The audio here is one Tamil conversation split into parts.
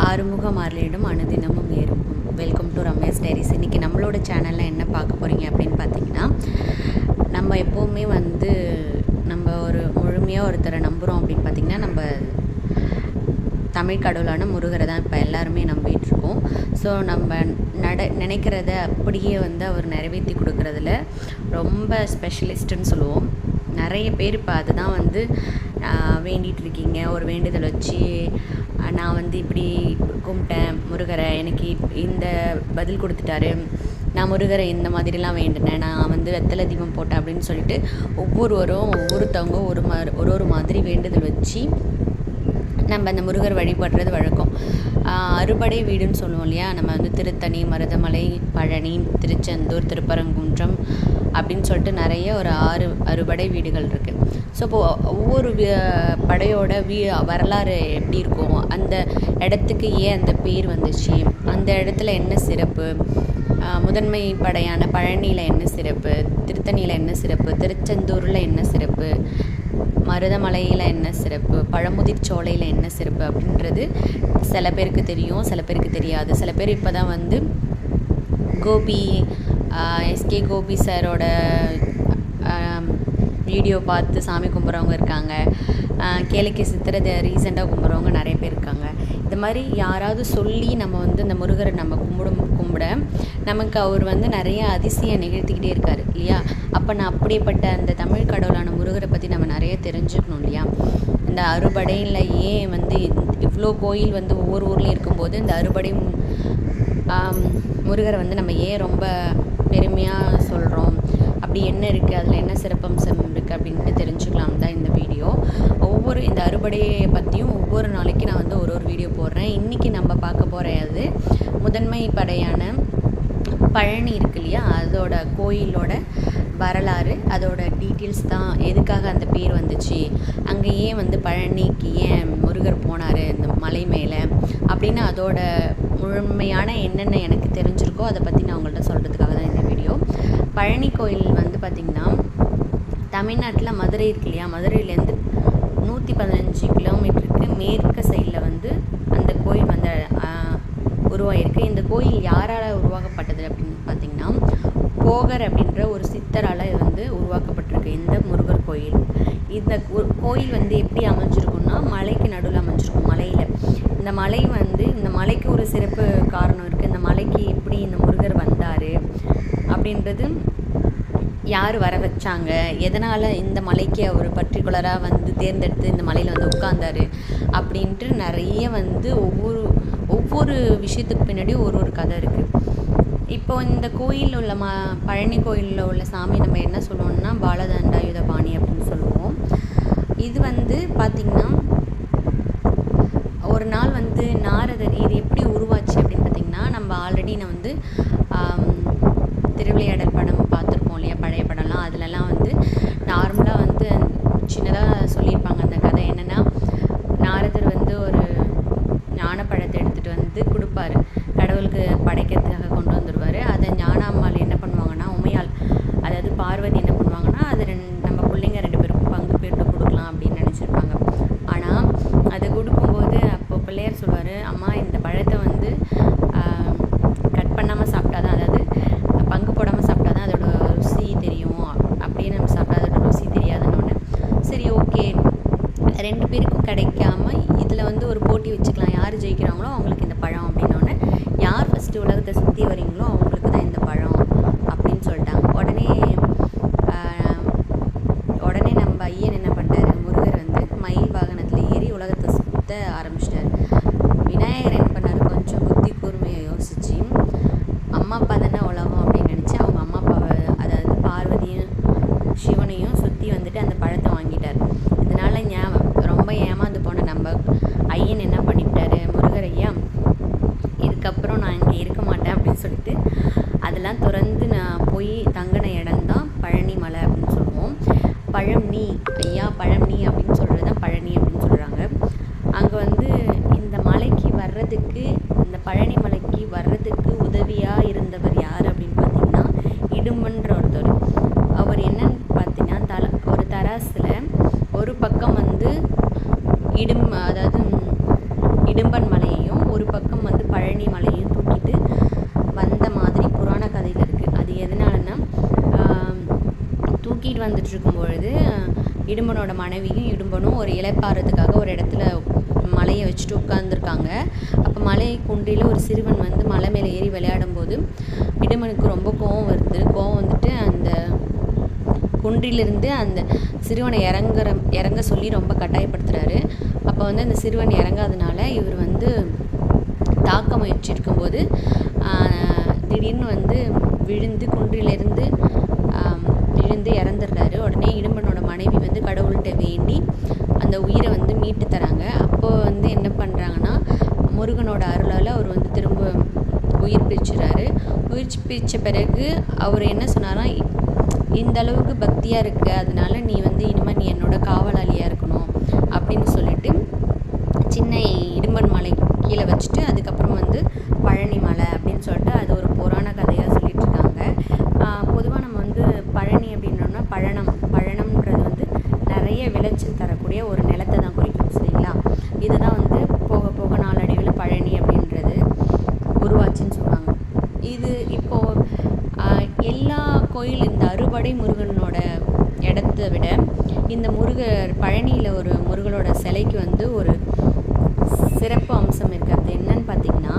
ஆறுமுகம் அருளிடும் அனுதினமும் ஏறுமுகம். Welcome to Ramesh diaries. இன்றைக்கி நம்மளோட சேனலில் என்ன பார்க்க போகிறீங்க அப்படின்னு பார்த்தீங்கன்னா, நம்ம எப்போவுமே நம்ம ஒரு முழுமையாக ஒருத்தரை நம்புகிறோம் அப்படின்னு பார்த்திங்கன்னா, நம்ம தமிழ் கடவுளான முருகரை தான் இப்போ எல்லாருமே நம்பிகிட்ருக்கோம். ஸோ நம்ம நினைக்கிறத அப்படியே அவர் நிறைவேற்றி கொடுக்குறதுல ரொம்ப ஸ்பெஷலிஸ்ட்டுன்னு சொல்லுவோம். நிறைய பேர் இப்போ அதுதான் வேண்டிகிட்ருக்கீங்க. ஒரு வேண்டுதல் வச்சு நான் இப்படி கும்பிட்டேன் முருகரை, எனக்கு இந்த பதில் கொடுத்துட்டாரு, நான் முருகரை இந்த மாதிரிலாம் வேண்டினேன், நான் வெத்தலை தீபம் போட்டேன் அப்படின்னு சொல்லிட்டு ஒவ்வொருத்தவங்க ஒரு மாதிரி வேண்டுதல் வச்சு நம்ம அந்த முருகர் வழிபடுறது வழக்கம். அறுபடை வீடுன்னு சொல்லுவோம் இல்லையா, நம்ம திருத்தணி, மருதமலை, பழனி, திருச்செந்தூர், திருப்பரங்குன்றம் அப்படின்னு சொல்லிட்டு நிறைய ஒரு 6 அறுபடை வீடுகள் இருக்குது. ஸோ இப்போது ஒவ்வொரு படையோட வரலாறு எப்படி இருக்கும், அந்த இடத்துக்கு ஏன் அந்த பேர் வந்துச்சு, அந்த இடத்துல என்ன சிறப்பு, முதன்மை படையான பழனியில் என்ன சிறப்பு, திருத்தணியில் என்ன சிறப்பு, திருச்செந்தூரில் என்ன சிறப்பு, மருதமலையில் என்ன சிறப்பு, பழமுதிர் சோலையில் என்ன சிறப்பு அப்படின்றது சில பேருக்கு தெரியும், சில பேருக்கு தெரியாது. சில பேர் இப்போ தான் கோபி எஸ்கே கோபி சாரோட வீடியோ பார்த்து சாமி கும்பிட்றவங்க இருக்காங்க. கேளிக்கை சித்திரத்தை ரீசெண்டாக கும்பிட்றவங்க நிறைய பேர் இருக்காங்க. இந்த மாதிரி யாராவது சொல்லி நம்ம இந்த முருகரை நம்ம கும்பிட நமக்கு அவர் நிறைய அதிசயம் நிகழ்த்திக்கிட்டே இருக்கார் இல்லையா. அப்போ நான் அப்படியேப்பட்ட அந்த தமிழ் கடவுளான முருகரை பற்றி நம்ம நிறைய தெரிஞ்சுக்கணும் இல்லையா. இந்த அறுபடையில் ஏன் இவ்வளோ கோயில் ஒவ்வொரு ஊர்லேயும் இருக்கும்போது இந்த அறுபடை முருகரை நம்ம ஏன் ரொம்ப பெருமையாக சொல்கிறோம், அப்படி என்ன இருக்குது, அதில் என்ன சிறப்பம்சம் இருக்குது அப்படின்ட்டு தெரிஞ்சுக்கலாம் தான் இந்த வீடியோ. இந்த அறுபடையை பற்றியும் ஒவ்வொரு நாளைக்கு நான் ஒரு வீடியோ போடுறேன். இன்றைக்கி நம்ம பார்க்க போகிறது முதன்மை படையான பழனி இருக்கு இல்லையா, அதோட கோயிலோட வரலாறு, அதோட டீட்டெயில்ஸ் தான். எதுக்காக அந்த பேர் வந்துச்சு, அங்கே ஏன் பழனிக்கு ஏன் முருகர் போனார் இந்த மலை மேலே அப்படின்னு அதோட முழுமையான என்னென்ன எனக்கு தெரிஞ்சிருக்கோ அதை பற்றி நான் உங்கள்கிட்ட சொல்கிறதுக்காக தான் இந்த வீடியோ. பழனி கோயில் பார்த்திங்கன்னா தமிழ்நாட்டில் மதுரை இருக்கு இல்லையா, மதுரையிலேருந்து 115 கிலோமீட்டருக்கு மேற்கு சைடில் அந்த கோயில் உருவாகிருக்கு. இந்த கோயில் யாரால் உருவாக்கப்பட்டது அப்படின்னு பார்த்திங்கன்னா, போகர் அப்படின்ற ஒரு சித்தரால் இது உருவாக்கப்பட்டிருக்கு இந்த முருகர் கோயில். இந்த கோயில் எப்படி அமைஞ்சிருக்குன்னா, மலைக்கு நடுவில் அமைஞ்சிருக்கும். மலையில் இந்த மலை இந்த மலைக்கு ஒரு சிறப்பு காரணம் இருக்குது. இந்த மலைக்கு எப்படி இந்த முருகர் வந்தார் அப்படின்றது, யார் வர வச்சாங்க, எதனால் இந்த மலைக்கு அவர் பர்டிகுலராக தேர்ந்தெடுத்து இந்த மலையில் உட்கார்ந்தார் அப்படின்ட்டு நிறைய ஒவ்வொரு விஷயத்துக்கு பின்னாடி ஒரு கதை இருக்குது. இப்போ இந்த கோயிலில் உள்ள பழனி கோயிலில் உள்ள சாமி நம்ம என்ன சொல்லுவோம்னா பாலதண்டாயுதபாணி அப்படின்னு சொல்லுவோம். இது பார்த்திங்கன்னா ஒரு நாள் நாரதர், இது எப்படி உருவாச்சு அப்படின்னு பார்த்திங்கன்னா, நம்ம ஆல்ரெடி நான் திருவிளையாடல் படம் பார்த்துருப்போம் இல்லையா, பழைய படம்லாம். அதிலலாம் நார்மலாக சின்னதாக சொல்லியிருப்பாங்க அந்த கதை. என்னென்னா, நாரதர் ஒரு ஞானப்பழத்தை எடுத்துகிட்டு கொடுப்பாரு, கடவுளுக்கு படைக்கிறதுக்காக கொண்டு வந்துடுவார். அதை ஞான அம்மாள் என்ன பண்ணுவாங்கன்னா, உமையாள் அதாவது பார்வதி என்ன பண்ணுவாங்கன்னா, அது நம்ம பிள்ளைங்க 2 பேருக்கும் பங்கு போட்டு கொடுக்கலாம் அப்படின்னு நினச்சிருப்பாங்க. ஆனால் அதை கொடுக்கும்போது அப்போ பிள்ளையார் சொல்வார், அம்மா இந்த பழத்தை கட் பண்ணாமல் சாப்பிட்டா தான், அதாவது பங்கு போடாமல் சாப்பிட்டா தான் அதோட ருசி தெரியும், அப்படியே நம்ம சாப்பிட்டா அதோட ருசி தெரியாதுன்னு. சரி, ஓகே, 2 பேருக்கும் கிடைக்காம இதில் ஒரு போட்டி வச்சுக்கலாம், யார் ஜெயிக்கிறாங்களோ அவங்களுக்கு இந்த பழம் அப்படின்னோடனே, யார் ஃபஸ்ட்டு உலகத்தை சுற்றி வரீங்களோ அவங்களுக்கு தான் இந்த பழம் அப்படின்னு சொல்லிட்டாங்க. உடனே நம்ம ஐயன் என்ன பண்ணிட்டாரு, முருகர் மயில் வாகனத்தில் ஏறி உலகத்தை சுற்ற ஆரம்பிச்சிட்டார். விநாயகர் என்ன பண்ணார், கொஞ்சம் புத்தி கூர்மையை யோசித்து, அம்மா அப்பா தானே உலகம் அப்படின்னு நினச்சி அவங்க அம்மா அப்பாவை, அதாவது பார்வதியும் சிவனையும் சுற்றி அந்த பழத்தை வாங்கிட்டார். இதனால் ரொம்ப ஏமாந்து போன நம்ம ஐயன் என்ன பண்ணிவிட்டாரு, முருகர் ஐயா இதுக்கப்புறம் நான் இங்கே இருக்க மாட்டேன் அப்படின்னு சொல்லிட்டு அதெல்லாம் திறந்து நான் போய் தங்கின இடம்தான் பழனி மலை அப்படின்னு சொல்லுவோம். பழம்னி ஐயா, பழம்னி அப்படின்னு சொல்கிறது தான் பழனி அப்படின்னு சொல்கிறாங்க. அங்கே இந்த மலைக்கு வர்றதுக்கு, இந்த பழனி மலைக்கு வர்றதுக்கு உதவியாக இருந்தவர் யார் அப்படின்னு பார்த்திங்கன்னா, இடும்பன்ற ஒருத்தர். அவர் என்னன்னு பார்த்தீங்கன்னா, ஒரு தராசில் ஒரு பக்கம் அதாவது இடும்பன் மலையையும் ஒரு பக்கம் வந்து பழனி மலையையும் தூக்கிட்டு வந்த மாதிரி புராண கதையில் இருக்குது. அது எதனாலன்னா தூக்கிட்டு வந்துட்டு இருக்கும் பொழுது இடும்பனோட மனைவியும் இடும்பனும் ஒரு இளைப்பாறதுக்காக ஒரு இடத்துல மலையை வச்சுட்டு உட்காந்துருக்காங்க. அப்போ மலை குன்றில் ஒரு சிறுவன் வந்து மலை மேலே ஏறி விளையாடும் போது இடும்பனுக்கு ரொம்ப கோவம் வருது. கோவம் வந்துட்டு அந்த குன்றிலிருந்து அந்த சிறுவனை இறங்க சொல்லி ரொம்ப கட்டாயப்படுத்துகிறாரு. அப்போ வந்து அந்த சிறுவன் இறங்காதனால இவர் வந்து தாக்க முயற்சி இருக்கும்போது திடீர்னு வந்து விழுந்து குன்றிலிருந்து விழுந்து இறந்துடுறாரு. உடனே இடும்பனோட மனைவி வந்து கடவுள்கிட்ட வேண்டி அந்த உயிரை வந்து மீட்டு தராங்க. அப்போ வந்து என்ன பண்ணுறாங்கன்னா முருகனோட அருளால் அவர் வந்து திரும்ப உயிர் பிரிச்சுறாரு. உயிர் பிரித்த பிறகு அவர் என்ன சொன்னாரா, இந்த அளவுக்கு பக்தியாக இருக்கு, அதனால நீ வந்து இனிமேல் நீ என்னோட காவலாளியாக இருக்கணும் அப்படின்னு சொல்லிட்டு சின்ன இடும்பன் மலை கீழே வச்சுட்டு அதுக்கப்புறம் வந்து பழனி மலை அப்படின்னு சொல்லிட்டு அது ஒரு புராண கதையாக சொல்லிட்டு இருக்காங்க. பொதுவாக நம்ம வந்து பழனி அப்படின்னோம்னா பழனம்ன்றது வந்து நிறைய விளைச்சல் தரக்கூடிய ஒரு நிலத்தை தான் குறிக்கும், சரிங்களா? இதுதான் வந்து போக போக நாளடைவில் பழனி அப்படின்றது உருவாச்சுன்னு சொல்லுவாங்க. இது இப்போது எல்லா கோயில் இந்த அறுபடை முருகனோட இடத்த விட இந்த பழனியில் ஒரு முருகனோட சிலைக்கு வந்து ஒரு சிறப்பு அம்சம் இருக்குது. அது என்னன்னு பார்த்தீங்கன்னா,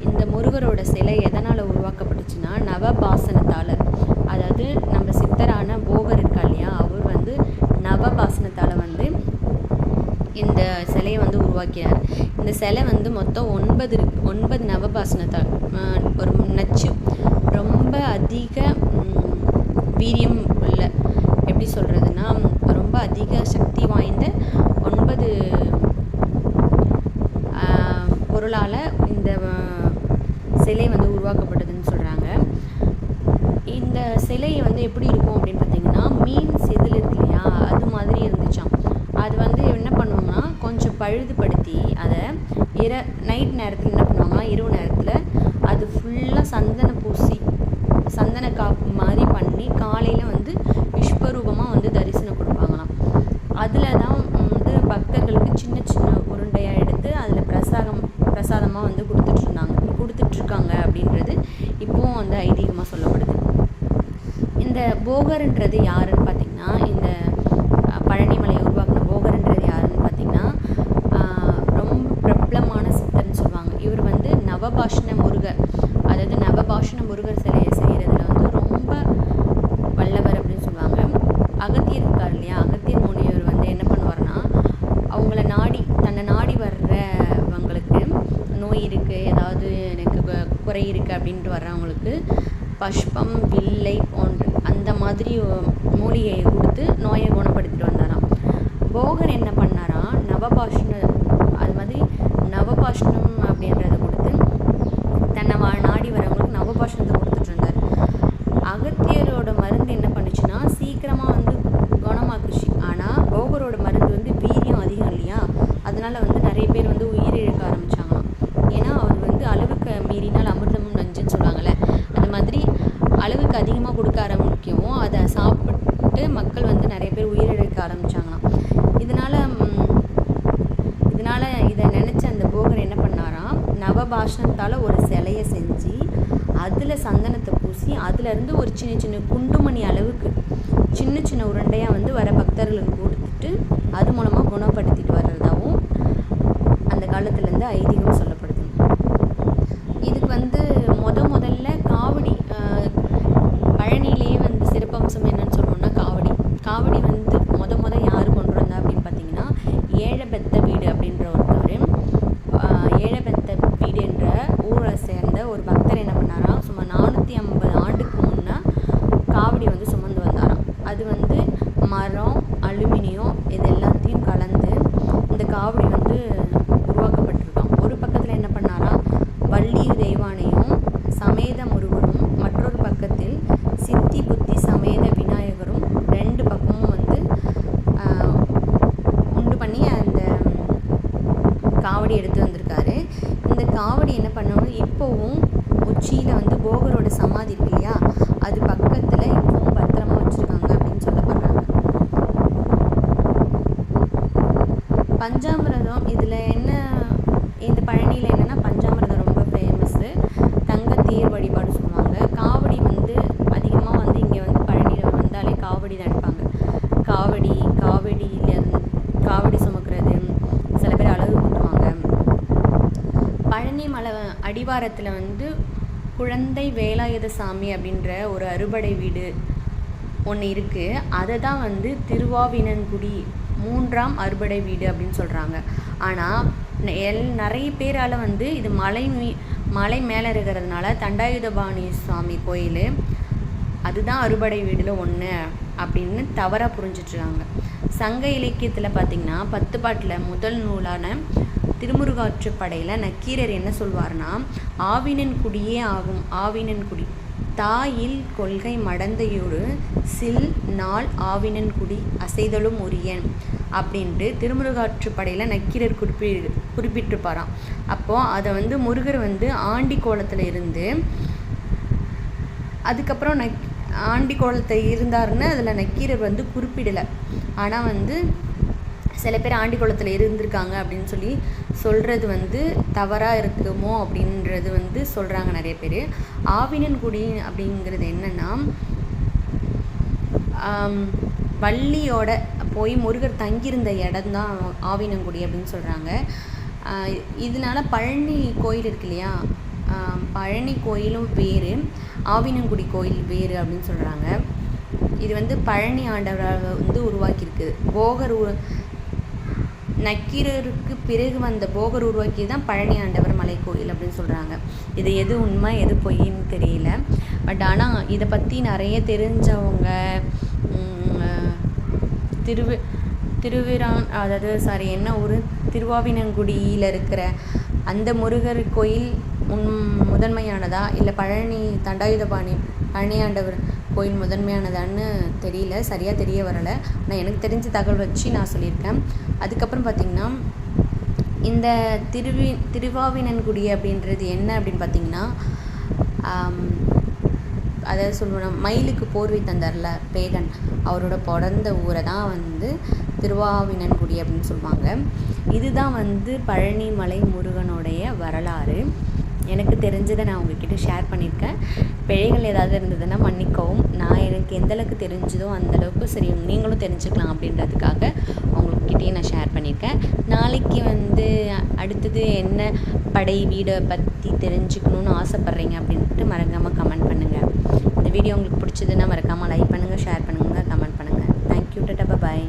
இந்த முருகரோட சிலை எதனால் உருவாக்கப்பட்டுச்சுன்னா நவபாசனத்தால். அதாவது நம்ம சித்தரான போகர் இருக்கா இல்லையா, அவர் வந்து நவபாசனத்தால் வந்து இந்த சிலையை வந்து உருவாக்கினார். இந்த சிலை வந்து மொத்தம் 9 நவபாசனத்தால் ஒரு நச்சு ரொம்ப அதிக வீரியம் உள்ள, எப்படி சொல்கிறதுனா ரொம்ப அதிக சக்தி வாய்ந்த 9 பொருளால் இந்த சிலை வந்து உருவாக்கப்பட்டதுன்னு சொல்கிறாங்க. இந்த சிலை வந்து எப்படி இருக்கும் அப்படின்னு பார்த்தீங்கன்னா, மீன் செதில் இருக்கு இல்லையா, அது மாதிரி இருந்துச்சாம். அது வந்து என்ன பண்ணுவாங்கன்னா கொஞ்சம் பழுதுபடுத்தி அதை நைட் நேரத்தில் என்ன பண்ணுவாங்கன்னா இரவு நேரத்தில் அது ஃபுல்லாக சந்தன காப்பு மாதிரி பண்ணி காலையில் வந்து விஸ்வரூபமாக வந்து தரிசனம் கொடுப்பாங்களாம். அதில் தான் வந்து பக்தர்களுக்கு சின்ன சின்ன உருண்டையாக எடுத்து அதில் பிரசாதமாக வந்து கொடுத்துட்ருக்காங்க அப்படின்றது இப்போவும் வந்து ஐதீகமாக சொல்லப்படுது. இந்த போகர்ன்றது யாருன்னு பார்த்திங்கன்னா, இந்த பழனிமலையை உருவாக்கின போகர்ன்றது யாருன்னு பார்த்திங்கன்னா ரொம்ப பிரபலமான சித்தர்னு சொல்லுவாங்க. இவர் வந்து நவபாஷண முருகர் சிலையை செய்கிறதுல வந்து ரொம்ப வல்லவர் அப்படின்னு சொல்லுவாங்க. அகத்தியர் இருக்கார் இல்லையா, அகத்தியர் முனிவர் வந்து என்ன பண்ணுவார்னா தன்னை நாடி வர்றவங்களுக்கு நோய் இருக்குது, ஏதாவது எனக்கு குறை இருக்குது அப்படின்ட்டு வர்றவங்களுக்கு பஷ்பம் வில்லை போன்ற அந்த மாதிரி மூலிகையை கொடுத்து நோயை குணப்படுத்திட்டு வந்தாராம். போகர் என்ன பண்ணாராம், அது மாதிரி நவபாஷ்ணம் அப்படின்றத கொடுத்து தன்னை நாடி வரவங்களுக்கு நவபாஷ்ணத்தை கொடுத்துட்டு இருந்தார். அகத்தியரோட மருந்து என்ன பண்ணுச்சுன்னா சீக்கிரமாக வந்து குணமாக்குச்சு. ஆனால் போகரோட மருந்து வந்து வீரியம் அதிகம் இல்லையா, அதனால வந்து நிறைய பேர் வந்து உயிரிழக்க ஆரம்பிச்சாங்களாம். ஏன்னா அவர் வந்து அளவுக்கு மீறினால் அமிர்தமும் நஞ்சுன்னு சொல்லுவாங்கள்ல, அது மாதிரி அளவுக்கு அதிகமாக கொடுக்க ஆரம்பிக்கவும் அதை சாப்பிட்டு மக்கள் வந்து நிறைய பேர் உயிரிழக்க ஆரம்பிச்சாங்களாம். இதனால் இதை நினச்ச அந்த போகர் என்ன பண்ணாராம், நவபாஷணத்தால் ஒரு சிலையை செஞ்சு அதில் சந்தனத்தை பூசி அதிலேருந்து ஒரு சின்ன சின்ன குண்டுமணி அளவுக்கு சின்ன சின்ன உருண்டையாக வந்து வர பக்தர்களுக்கு கொடுத்துட்டு அது மூலமாக குணப்படுத்திட்டு வர்றதாகவும் அந்த காலத்துலேருந்து ஐதீகம் சொல்லப்படுது. இதுக்கு வந்து முதல்ல காவடி, பழனியிலேயே வந்து சிறப்பம்சம் என்னன்னு சொல்லணும்னா காவடி வந்து யார் கொண்டு வந்தா அப்படின்னு பார்த்தீங்கன்னா ஏழபெத்த வீடு அப்படின்ற ஒருத்தவர். ஏழபெத்த வீடு என்ற ஊரை சேர்ந்த ஒரு பக்தர் என்ன பண்ணாராம், சுமார் 450 ஆண்டுக்கு முன்னே காவடி வந்து சுமந்து வந்தாராம். அது வந்து மரம், அலுமினியம் இது எல்லாத்தையும் கலந்து இந்த காவடி வந்து உருவாக்கப்பட்டிருக்கான். ஒரு பக்கத்தில் என்ன பண்ணாராம், வள்ளி தெய்வானையும் சமேத முருகரும், மற்றொரு பக்கத்தில் சித்தி புத்தி சமேத விநாயகரும் 2 பக்கமும் வந்து உண்டு பண்ணி அந்த காவடி எடுத்து வந்திருக்காரு. இந்த காவடி என்ன பண்ணணும், இப்போவும் உச்சியில் வந்து போகரோட சமாதி இருக்கு இல்லையா, அது பக்கத்தில் இப்போவும் பத்திரமா வச்சுருக்காங்க அப்படின்னு சொல்லப்படுறாங்க. பஞ்சாமிரதம் இதில் என்ன, இந்த பழனியில் என்னென்னா பஞ்சாமிர்தம் ரொம்ப ஃபேமஸ்ஸு. தங்கத்தேர் வழிபாடு சொல்லுவாங்க. காவடி வந்து அதிகமாக வந்து இங்கே வந்து பழனியில் வந்தாலே காவடி தான் எடுப்பாங்க. காவடி சுமக்கிறது, சில பேர் அழகு கூட்டுவாங்க. பழனி மலை அடிவாரத்தில் வந்து குழந்தை வேலாயுத சாமி அப்படின்ற ஒரு அறுபடை வீடு ஒன்று இருக்குது. அதை தான் வந்து திருவாவினன்குடி 3ஆம் அறுபடை வீடு அப்படின்னு சொல்கிறாங்க. ஆனால் நிறைய பேரால் வந்து இது மலை மேலே இருக்கிறதுனால தண்டாயுதபாணி சுவாமி கோயில் அதுதான் அறுபடை வீடில் ஒன்று அப்படின்னு தவறாக புரிஞ்சிட்ருக்காங்க. சங்க இலக்கியத்தில் பார்த்திங்கன்னா 10 பாட்டில் முதல் நூலான திருமுருகாற்றுப்படையில் நக்கீரர் என்ன சொல்வார்னா, ஆவினன் குடியே ஆகும் ஆவினன்குடி தாயில் கொள்கை மடந்தையோடு சில் நாள் ஆவினன் குடி அசைதலும் உரியன் அப்படின்ட்டு திருமுருகாற்றுப்படையில் நக்கீரர் குறிப்பிட்டிருப்பாராம். அப்போது அதை வந்து முருகர் வந்து ஆண்டி கோலத்தில் இருந்து அதுக்கப்புறம் ஆண்டி கோலத்தை இருந்தாருன்னு அதில் நக்கீரர் வந்து குறிப்பிடலை. ஆனால் வந்து சில பேர் ஆண்டி கோலத்தில் இருந்திருக்காங்க அப்படின்னு சொல்லி சொல்கிறது வந்து தவறாக இருக்குமோ அப்படின்றது வந்து சொல்கிறாங்க நிறைய பேர். ஆவினன்குடி அப்படிங்கிறது என்னென்னா, வள்ளியோட போய் முருகர் தங்கியிருந்த இடம்தான் ஆவினன்குடி அப்படின்னு சொல்கிறாங்க. இதனால் பழனி கோயில் இருக்கு இல்லையா, பழனி கோயிலும் வேறு, ஆவினன்குடி கோயில் வேறு அப்படின்னு சொல்கிறாங்க. இது வந்து பழனி ஆண்டவரால் வந்து உருவாக்கியிருக்குது. நக்கீரருக்கு பிறகு வந்த போகர் உருவாக்கியது தான் பழனி ஆண்டவர் மலை கோயில் அப்படின்னு சொல்கிறாங்க. இது எது உண்மை எது பொய்ன்னு தெரியல. பட் ஆனால் இதை பற்றி நிறைய தெரிஞ்சவங்க திருவாவினன்குடியில் இருக்கிற அந்த முருகர் கோயில் முதன்மையானதா இல்லை பழனி தண்டாயுதபாணி பழனியாண்டவர் கோயில் முதன்மையானதான்னு தெரியல, சரியாக தெரிய வரலை. ஆனால் எனக்கு தெரிஞ்ச தகவல் வச்சு நான் சொல்லியிருக்கேன். அதுக்கப்புறம் பார்த்திங்கன்னா இந்த திருவாவினன்குடி அப்படின்றது என்ன அப்படின்னு பார்த்திங்கன்னா, அதாவது சொல்லுவோம், மயிலுக்கு போர்வை தந்தார்ல பேகன், அவரோட பிறந்த ஊரை தான் வந்து திருவாவினன்குடி அப்படின்னு சொல்லுவாங்க. இதுதான் வந்து பழனி மலை முருகனுடைய வரலாறு. எனக்கு தெரிஞ்சதை நான் உங்ககிட்ட ஷேர் பண்ணியிருக்கேன். பிழைகள் ஏதாவது இருந்ததுன்னா மன்னிக்கவும். நான் எனக்கு எந்தளவுக்கு தெரிஞ்சதோ அந்தளவுக்கு சரி நீங்களும் தெரிஞ்சுக்கலாம் அப்படின்றதுக்காக உங்கள்கிட்டயே நான் ஷேர் பண்ணியிருக்கேன். நாளைக்கு வந்து அடுத்தது என்ன படை வீடை பற்றி தெரிஞ்சுக்கணுன்னு ஆசைப்பட்றீங்க அப்படின்ட்டு மறக்காமல் கமெண்ட் பண்ணுங்கள். இந்த வீடியோ உங்களுக்கு பிடிச்சதுன்னா மறக்காமல் லைக் பண்ணுங்கள், ஷேர் பண்ணுங்கள், கமெண்ட் பண்ணுங்கள். தேங்க்யூ. டாடா, பாய்.